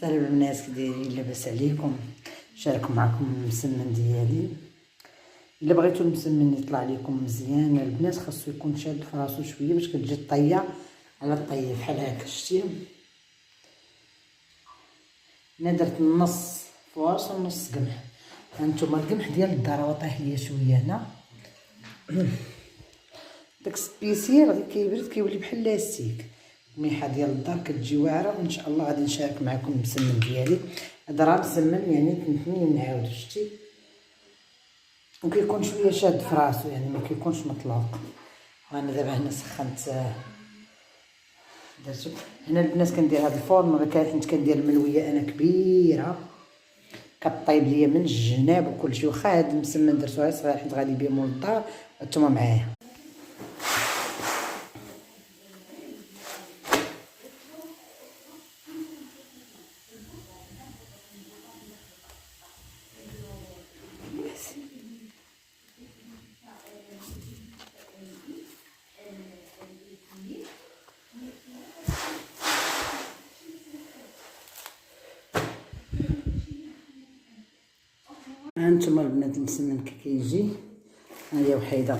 سلام الناس، كي دايرين؟ لاباس عليكم؟ نشارك معكم المسمن ديالي. الا بغيتو المسمن يطلع لكم مزيان البنات خاصو يكون شاد في راسو شويه باش كتجي الطيه على الطيه بحال هكا. شتي انا درت نص فواص ونص قمح. هانتوما القمح ديال الدار وطيح ليا شويه هنا. داك السبيسيال غير كيبرد كيولي بحال لاستيك. الميحه ديال الدار كتجي واعره، وان شاء الله غادي نشارك معكم المسمن ديالي. هذا راه مسمن يعني تنتمي نعاود. شتي وكيكون شويه شاد في راسو، يعني ما كيكونش مطلوق. وانا دابا هنا سخنت درتو هنا البنات. كندير هاد الفورم حيت كندير الملويه انا كبيره كطيب ليا من الجناب وكلشي. واخا هاد المسمن درتو غير صغير حيت غادي بيه مول الدار. هانتوما معايا. هانتوما البنات المسمن كيجي. هاهي وحيده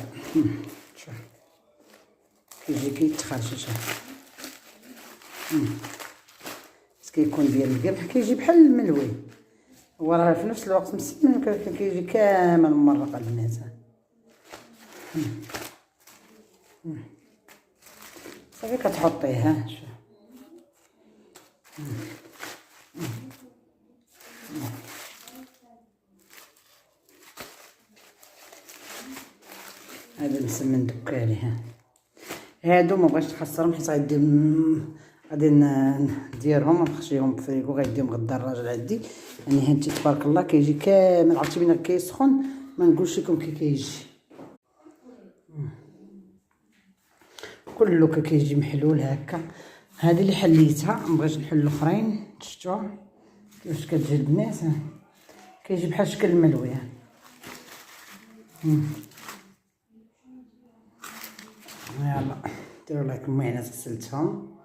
شوف كيجي كيتخرج. بس كيكون ديال القمح كيجي بحال الملوي، هو راه في نفس الوقت مسمن كيجي كامل ممرق البنات. صافي كتحطيه. ها شوف هذا المسمن دكالي. هادو ما بغيتش نخسرهم حيت غادي نديرهم ونخشيهم في الفريكو. غيديهم غدا الراجل عندي. يعني هادشي تبارك الله كيجي كامل. عرفتي بين كيسخن ما نقولش لكم كي كيجي كله كيجي محلول هكا. هذه اللي حليتها، ما بغيتش نحل الاخرين. شفتوا كيفاش كتجي البنات؟ كيجي بحال شكل الملوي. يلا ديروا لايك. المهم انا غسلتهم